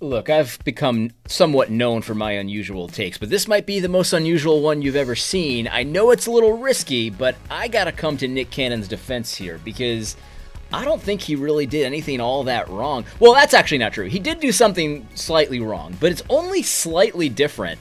Look, I've become somewhat known for my unusual takes, but this might be the most unusual one you've ever seen. I know it's a little risky, but I gotta come to Nick Cannon's defense here, because I don't think he really did anything all that wrong. Well, that's actually not true. He did do something slightly wrong, but it's only slightly different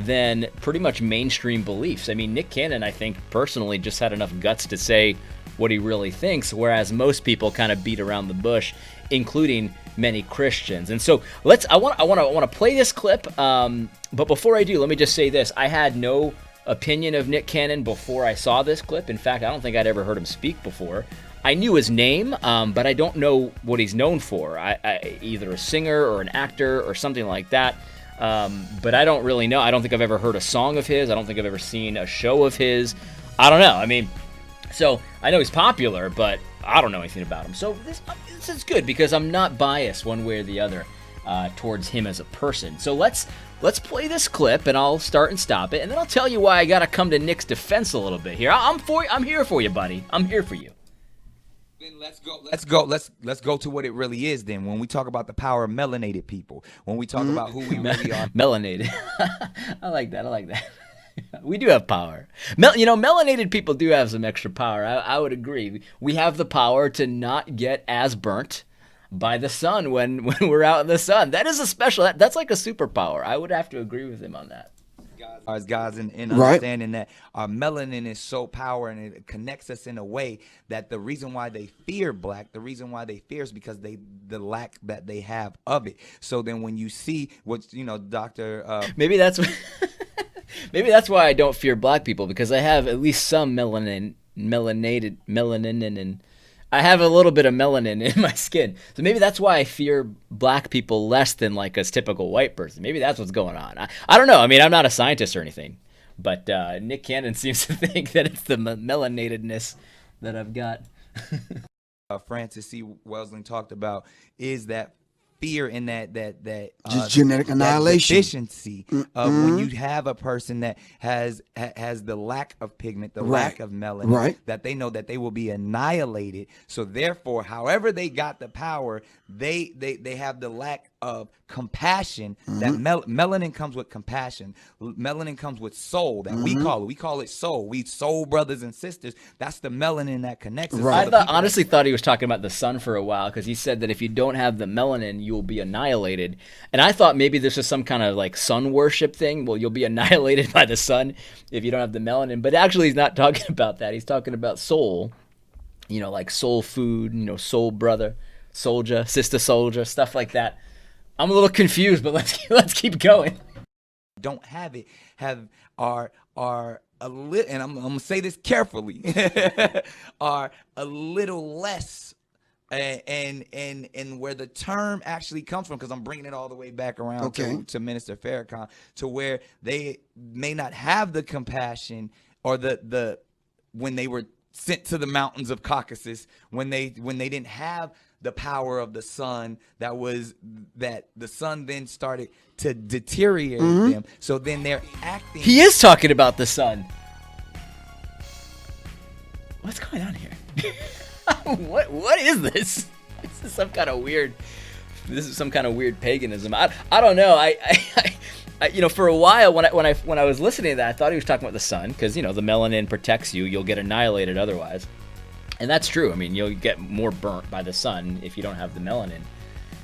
than pretty much mainstream beliefs. I mean, Nick Cannon, I think, personally just had enough guts to say what he really thinks, whereas most people kind of beat around the bush, including many Christians. And so I want to play this clip. But before I do, let me just say this: I had no opinion of Nick Cannon before I saw this clip. In fact, I don't think I'd ever heard him speak before. I knew his name, but I don't know what he's known for. I either a singer or an actor or something like that. But I don't really know. I don't think I've ever heard a song of his. I don't think I've ever seen a show of his. I don't know. I mean, so I know he's popular, but I don't know anything about him. So this is good, because I'm not biased one way or the other towards him as a person. So let's play this clip, and I'll start and stop it, and then I'll tell you why I gotta come to Nick's defense a little bit here. I'm here for you, buddy. I'm here for you. Then let's go to what it really is then. When we talk about the power of melanated people, when we talk about who we really are. Melanated. I like that. We do have power. Melanated people do have some extra power. I would agree. We have the power to not get as burnt by the sun when we're out in the sun. That is a special. That's like a superpower. I would have to agree with him on that. As guys in understanding that our melanin is so powerful, and it connects us in a way that the reason why they fear black, the reason why they fear is because the lack that they have of it. So then when you see what Dr. Maybe that's why I don't fear black people, because I have at least some melanin, and I have a little bit of melanin in my skin. So maybe that's why I fear black people less than like a typical white person. Maybe that's what's going on. I don't know. I mean, I'm not a scientist or anything, but Nick Cannon seems to think that it's the melanatedness that I've got. Francis C. Welsing talked about is that fear in that just genetic annihilation, deficiency of when you have a person that has the lack of pigment, the lack of melanin, that they know that they will be annihilated. So therefore, however they got the power, they have the lack of compassion. That melanin comes with compassion. Melanin comes with soul. That we call it soul. We soul brothers and sisters. That's the melanin that connects us. I honestly thought he was talking about the sun for a while, because he said that if you don't have the melanin, you will be annihilated. And I thought maybe this is some kind of like sun worship thing. Well, you'll be annihilated by the sun if you don't have the melanin. But actually, he's not talking about that. He's talking about soul. Like soul food. Soul brother, soldier, sister soldier, stuff like that. I'm a little confused, but let's keep going. Don't have it. Are a little, and I'm gonna say this carefully, are a little less, and where the term actually comes from, because I'm bringing it all the way back around to Minister Farrakhan, to where they may not have the compassion or the when they were sent to the mountains of Caucasus, when they didn't have the power of the sun, that the sun then started to deteriorate them. So then they're acting. He is talking about the sun. What's going on here? What is this? This is some kind of weird paganism. I don't know. I for a while when I was listening to that, I thought he was talking about the sun, because the melanin protects you. You'll get annihilated otherwise. And that's true. I mean, you'll get more burnt by the sun if you don't have the melanin.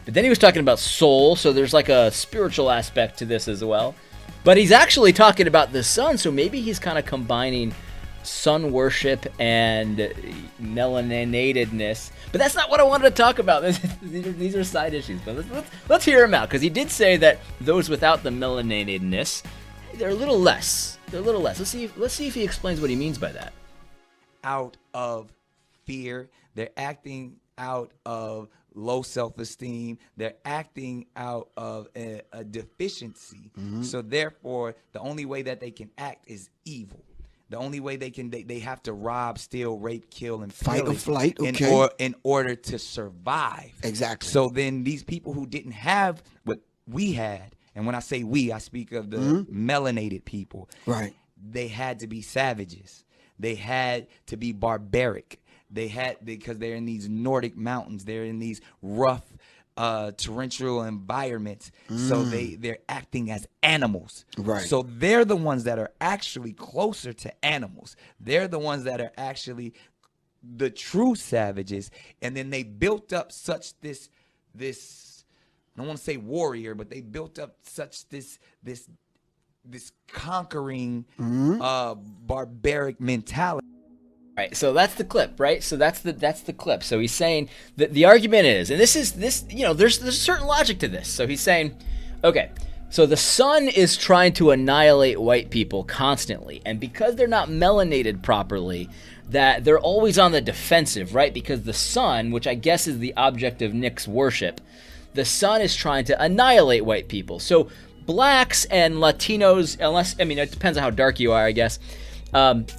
But then he was talking about soul, so there's like a spiritual aspect to this as well. But he's actually talking about the sun, so maybe he's kind of combining sun worship and melanatedness. But that's not what I wanted to talk about. These are side issues. But let's hear him out, because he did say that those without the melanatedness, they're a little less. Let's see if he explains what he means by that. Out of fear, they're acting out of low self-esteem, they're acting out of a deficiency. So therefore, the only way that they can act is evil. The only way they have to rob, steal, rape, kill, and fight or flight, in order to survive. Exactly. So then these people who didn't have what we had, and when I say we, I speak of the melanated people. Right. They had to be savages. They had to be barbaric. Because they're in these Nordic mountains. They're in these rough torrential environments, so they're acting as animals. Right. So they're the ones that are actually closer to animals. They're the ones that are actually the true savages. And then they built up such this I don't want to say warrior, but they built up such this conquering barbaric mentality. Right, so that's the clip, right? So that's the clip. So he's saying that the argument is, and this, you know, there's a certain logic to this. So he's saying, okay, so the sun is trying to annihilate white people constantly, and because they're not melanated properly, that they're always on the defensive, right? Because the sun, which I guess is the object of Nick's worship, the sun is trying to annihilate white people. So blacks and Latinos, unless, I mean, it depends on how dark you are, I guess.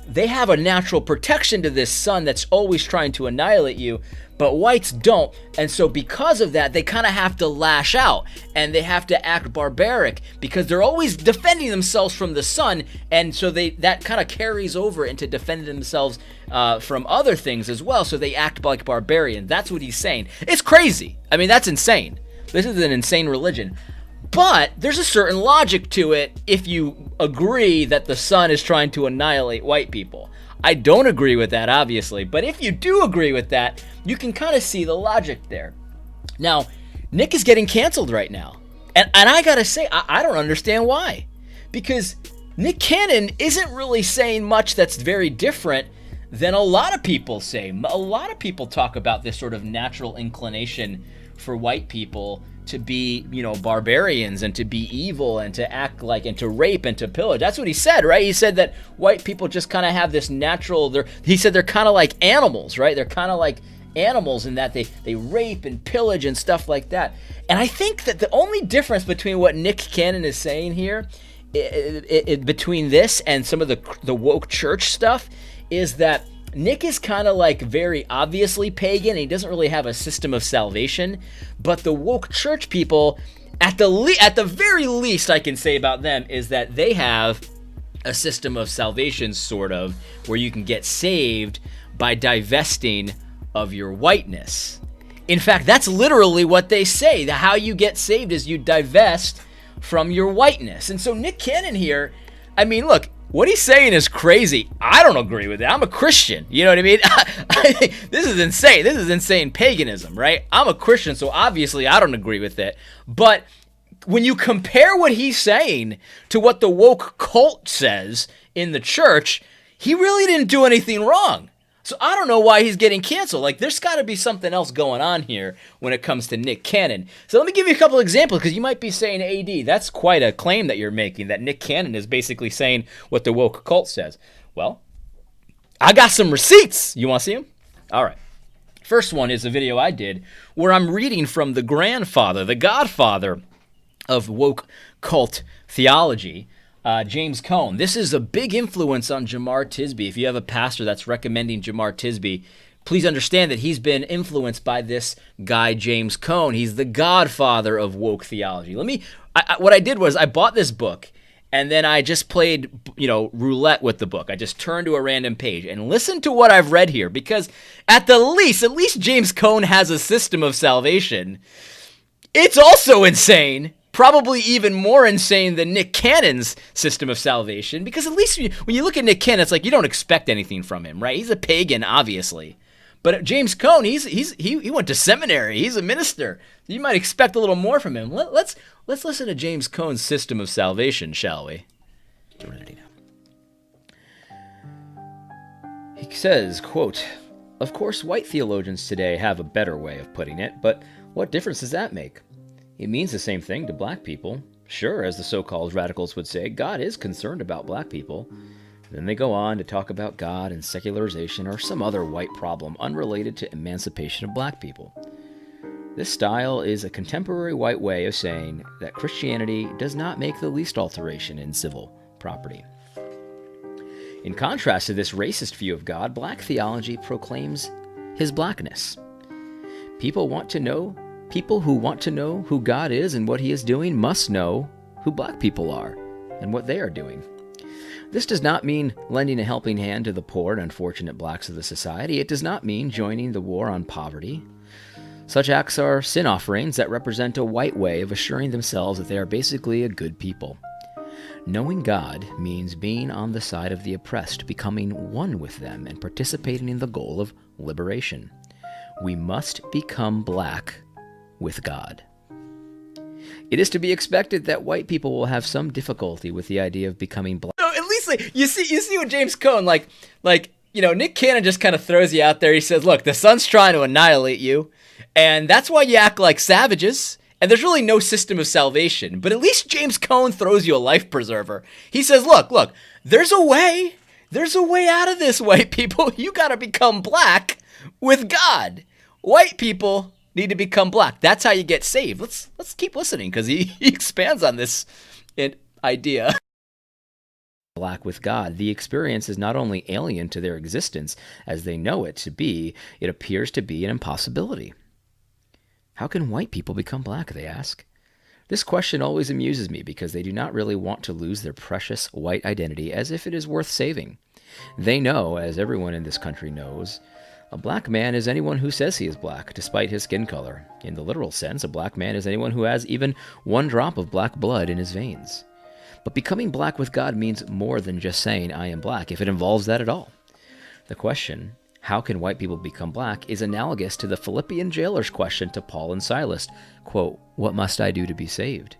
They have a natural protection to this sun that's always trying to annihilate you, but whites don't. And so because of that, they kind of have to lash out and they have to act barbaric because they're always defending themselves from the sun. And so that kind of carries over into defending themselves from other things as well. So they act like barbarians. That's what he's saying. It's crazy. I mean, that's insane. This is an insane religion. But there's a certain logic to it if you agree that the sun is trying to annihilate white people. I don't agree with that, obviously, but if you do agree with that, you can kind of see the logic there. Now, Nick is getting canceled right now. And I gotta say, I don't understand why. Because Nick Cannon isn't really saying much that's very different than a lot of people say. A lot of people talk about this sort of natural inclination for white people to be, you know, barbarians and to be evil and to act like and to rape and to pillage. That's what he said, right? He said that white people just kind of have this natural, he said they're kind of like animals, right? They're kind of like animals in that they rape and pillage and stuff like that. And I think that the only difference between what Nick Cannon is saying here, between this and some of the woke church stuff, is that Nick is kind of like very obviously pagan. He doesn't really have a system of salvation, but the woke church people, at the very least I can say about them is that they have a system of salvation, sort of, where you can get saved by divesting of your whiteness. In fact, that's literally what they say. How you get saved is you divest from your whiteness. And so Nick Cannon here, I mean, look, what he's saying is crazy. I don't agree with it. I'm a Christian. You know what I mean? I think this is insane. This is insane paganism, right? I'm a Christian, so obviously I don't agree with it. But when you compare what he's saying to what the woke cult says in the church, he really didn't do anything wrong. So I don't know why he's getting canceled. Like, there's got to be something else going on here when it comes to Nick Cannon. So let me give you a couple examples, because you might be saying, AD, that's quite a claim that you're making, that Nick Cannon is basically saying what the woke cult says. Well, I got some receipts. You want to see them? All right. First one is a video I did where I'm reading from the grandfather, the godfather of woke cult theology, James Cone. This is a big influence on Jemar Tisby. If you have a pastor that's recommending Jemar Tisby, please understand that he's been influenced by this guy, James Cone. He's the godfather of woke theology. What I did was I bought this book, and then I just played, roulette with the book. I just turned to a random page and listened to what I've read here, because at least James Cone has a system of salvation. It's also insane. Probably even more insane than Nick Cannon's system of salvation, because at least when you look at Nick Cannon, it's like you don't expect anything from him, right? He's a pagan, obviously. But James Cone, he went to seminary. He's a minister. You might expect a little more from him. Let's listen to James Cone's system of salvation, shall we? Get ready now. He says, quote, "Of course, white theologians today have a better way of putting it, but what difference does that make? It means the same thing to black people. Sure, as the so-called radicals would say, God is concerned about black people." Then they go on to talk about God and secularization or some other white problem unrelated to emancipation of black people. This style is a contemporary white way of saying that Christianity does not make the least alteration in civil property. In contrast to this racist view of God, black theology proclaims his blackness. People who want to know who God is and what he is doing must know who black people are and what they are doing. This does not mean lending a helping hand to the poor and unfortunate blacks of the society. It does not mean joining the war on poverty. Such acts are sin offerings that represent a white way of assuring themselves that they are basically a good people. Knowing God means being on the side of the oppressed, becoming one with them, and participating in the goal of liberation. We must become black with God. It is to be expected that white people will have some difficulty with the idea of becoming black. So at least like, you see what James Cone, Nick Cannon just kind of throws you out there. He says, look, the sun's trying to annihilate you, and that's why you act like savages. And there's really no system of salvation. But at least James Cone throws you a life preserver. He says, look, there's a way. There's a way out of this, white people. You got to become black with God. White people need to become black. That's how you get saved. Let's keep listening, because he expands on this idea. Black with God. The experience is not only alien to their existence as they know it to be, it appears to be an impossibility. How can white people become black, they ask? This question always amuses me because they do not really want to lose their precious white identity as if it is worth saving. They know, as everyone in this country knows, a black man is anyone who says he is black, despite his skin color. In the literal sense, a black man is anyone who has even one drop of black blood in his veins. But becoming black with God means more than just saying, I am black, if it involves that at all. The question, how can white people become black, is analogous to the Philippian jailer's question to Paul and Silas, quote, what must I do to be saved?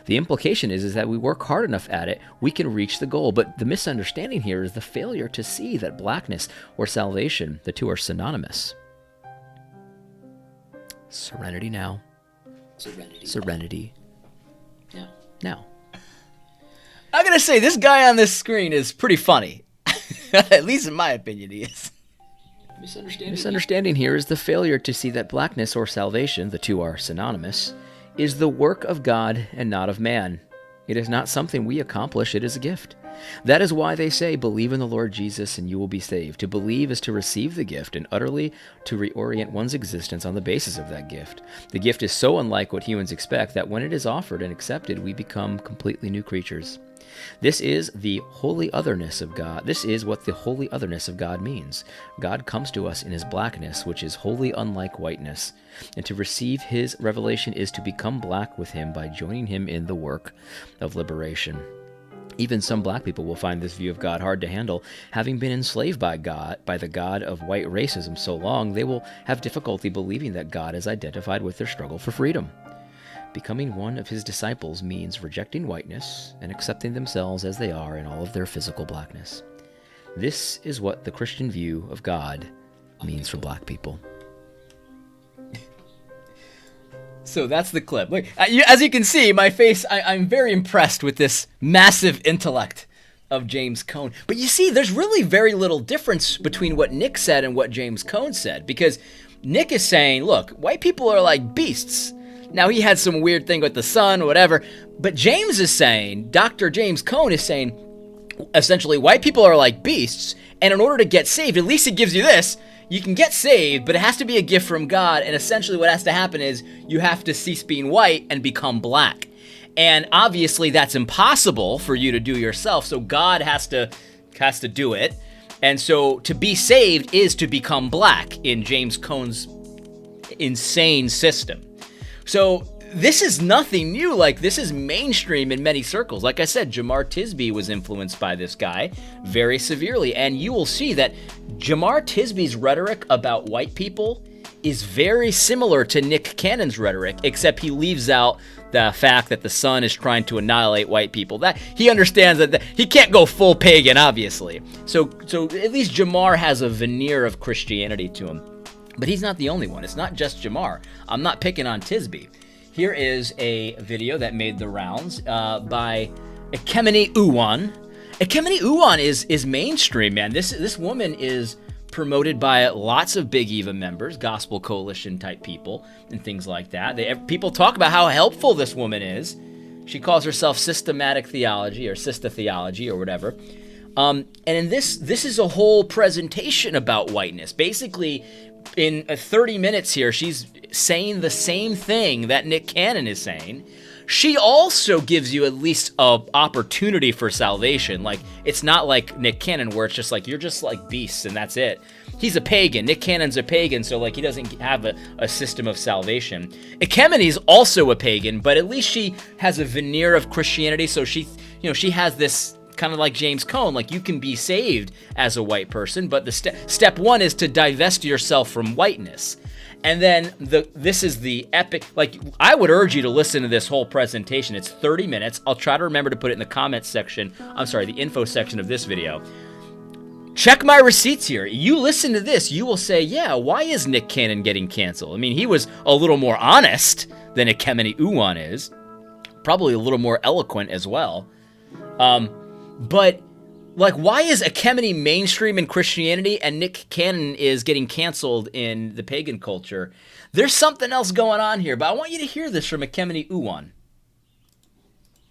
The implication is that we work hard enough at it, we can reach the goal, but the misunderstanding here is the failure to see that blackness or salvation, the two are synonymous. Serenity now. Serenity. Now. I'm going to say this guy on this screen is pretty funny. At least in my opinion, he is. Misunderstanding here is the failure to see that blackness or salvation, the two are synonymous, is the work of God and not of man. It is not something we accomplish, it is a gift. That is why they say, believe in the Lord Jesus and you will be saved. To believe is to receive the gift and utterly to reorient one's existence on the basis of that gift. The gift is so unlike what humans expect that when it is offered and accepted, we become completely new creatures. This is the holy otherness of God. This is what the holy otherness of God means. God comes to us in his blackness, which is wholly unlike whiteness. And to receive his revelation is to become black with him by joining him in the work of liberation. Even some black people will find this view of God hard to handle. Having been enslaved by the God of white racism so long, they will have difficulty believing that God is identified with their struggle for freedom. Becoming one of his disciples means rejecting whiteness and accepting themselves as they are in all of their physical blackness. This is what the Christian view of God means for black people. So that's the clip. Look, as you can see, my face, I'm very impressed with this massive intellect of James Cone. But you see, there's really very little difference between what Nick said and what James Cone said, because Nick is saying, look, white people are like beasts. Now, he had some weird thing with the sun, whatever, but James is saying, Dr. James Cone is saying, essentially, white people are like beasts, and in order to get saved, at least it gives you this, you can get saved, but it has to be a gift from God, and essentially what has to happen is you have to cease being white and become black. And obviously that's impossible for you to do yourself, so God has to do it. And so to be saved is to become black in James Cone's insane system. So this is nothing new. Like, this is mainstream in many circles. Like I said, Jamar Tisby was influenced by this guy very severely. And you will see that Jamar Tisby's rhetoric about white people is very similar to Nick Cannon's rhetoric, except he leaves out the fact that the sun is trying to annihilate white people. That he understands that he can't go full pagan, obviously. So at least Jamar has a veneer of Christianity to him. But he's not the only one. It's not just Jamar. I'm not picking on Tisby. Here is a video that made the rounds by Ekemini Uwan. Ekemini Uwan is mainstream, man. This woman is promoted by lots of Big Eva members, Gospel Coalition type people, and things like that. People talk about how helpful this woman is. She calls herself Systematic Theology or Sista Theology or whatever. And in this is a whole presentation about whiteness. Basically, in 30 minutes here, she's saying the same thing that Nick Cannon is saying. She also gives you at least an opportunity for salvation. Like, it's not like Nick Cannon where it's just like, you're just like beasts and that's it. he's a pagan. Nick Cannon's a pagan, so like he doesn't have a system of salvation. Ekemini's also a pagan, but at least she has a veneer of Christianity, so she has this kind of like James Cone, like you can be saved as a white person, but the step one is to divest yourself from whiteness. And then this is the epic, like I would urge you to listen to this whole presentation. It's 30 minutes. I'll try to remember to put it in the comments section. The info section of this video. Check my receipts here. You listen to this, you will say, yeah, why is Nick Cannon getting canceled? I mean, he was a little more honest than Ekemini Uwan is. Probably a little more eloquent as well. But, like, why is Ekemini mainstream in Christianity and Nick Cannon is getting canceled in the pagan culture? There's something else going on here, but I want you to hear this from Ekemini Uwan.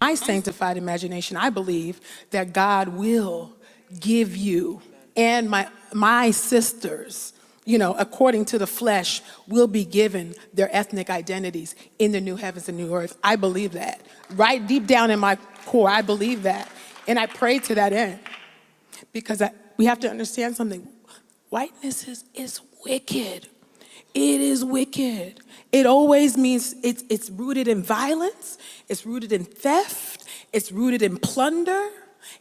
My sanctified imagination, I believe that God will give you and my sisters, according to the flesh, will be given their ethnic identities in the new heavens and new earth. I believe that. Right deep down in my core, I believe that. And I pray to that end. Because we have to understand something. Whiteness is wicked. It is wicked. It always means it's rooted in violence. It's rooted in theft. It's rooted in plunder.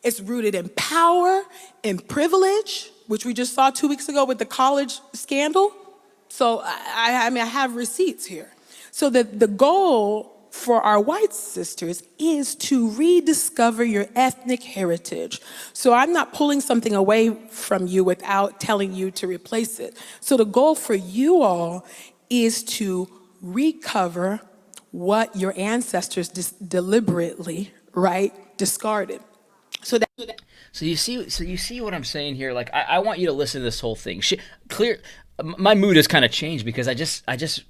It's rooted in power and privilege, which we just saw 2 weeks ago with the college scandal. So, I have receipts here. So the goal for our white sisters is to rediscover your ethnic heritage. So I'm not pulling something away from you without telling you to replace it. So the goal for you all is to recover what your ancestors deliberately, discarded. So you see what I'm saying here? Like, I want you to listen to this whole thing. My mood has kind of changed because I just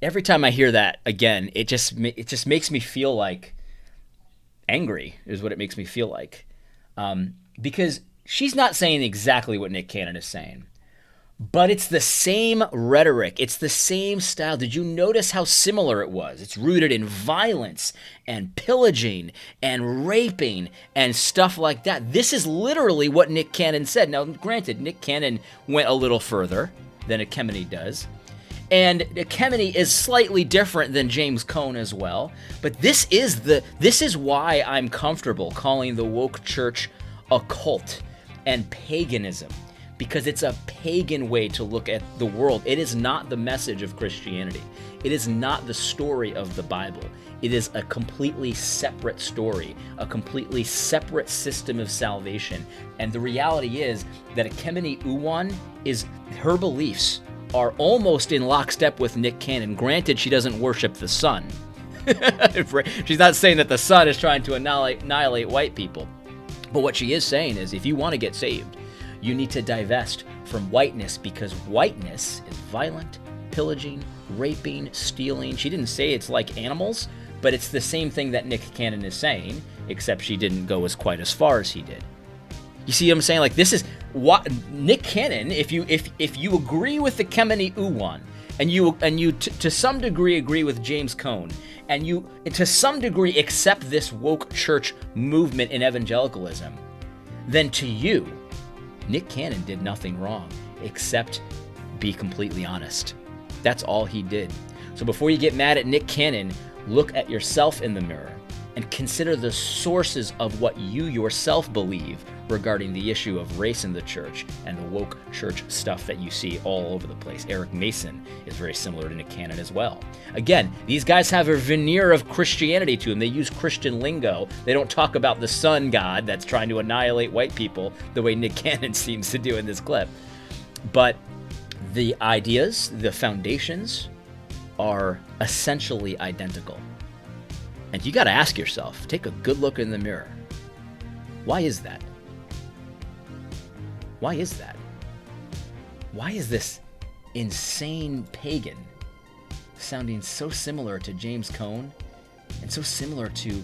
every time I hear that again, it just makes me feel like angry is what it makes me feel like. Because she's not saying exactly what Nick Cannon is saying, but it's the same rhetoric. It's the same style. Did you notice how similar it was? It's rooted in violence and pillaging and raping and stuff like that. This is literally what Nick Cannon said. Now, granted, Nick Cannon went a little further than Ekemini does. And Ekemini is slightly different than James Cone as well. But this is why I'm comfortable calling the woke church a cult and paganism. Because it's a pagan way to look at the world. It is not the message of Christianity. It is not the story of the Bible. It is a completely separate story, a completely separate system of salvation. And the reality is that Ekemini Uwan her beliefs are almost in lockstep with Nick Cannon. Granted, she doesn't worship the sun. She's not saying that the sun is trying to annihilate white people. But what she is saying is, if you want to get saved, you need to divest from whiteness, because whiteness is violent, pillaging, raping, stealing. She didn't say it's like animals, but it's the same thing that Nick Cannon is saying, except she didn't go quite as far as he did. You see what I'm saying? Like, this is what Nick Cannon, if you agree with the Ekemini Uwan, and you to some degree agree with James Cone, and you to some degree accept this woke church movement in evangelicalism, then to you, Nick Cannon did nothing wrong except be completely honest. That's all he did. So before you get mad at Nick Cannon, look at yourself in the mirror and consider the sources of what you yourself believe regarding the issue of race in the church and the woke church stuff that you see all over the place. Eric Mason is very similar to Nick Cannon as well. Again, these guys have a veneer of Christianity to them. They use Christian lingo. They don't talk about the sun god that's trying to annihilate white people the way Nick Cannon seems to do in this clip. But the ideas, the foundations, are essentially identical. And you got to ask yourself, take a good look in the mirror. Why is that? Why is that? Why is this insane pagan sounding so similar to James Cone and so similar to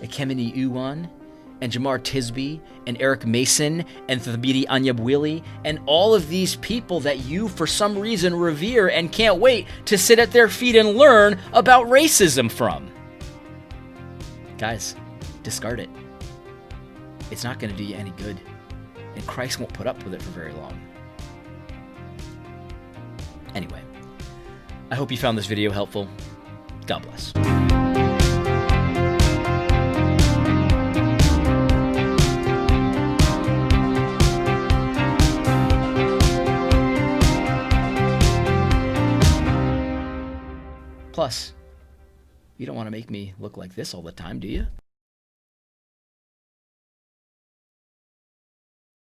Ekemini Uwan and Jamar Tisby and Eric Mason and Thabiti Anyabwili and all of these people that you for some reason revere and can't wait to sit at their feet and learn about racism from? Guys, discard it. It's not going to do you any good. And Christ won't put up with it for very long. Anyway, I hope you found this video helpful. God bless. Plus, you don't want to make me look like this all the time, do you?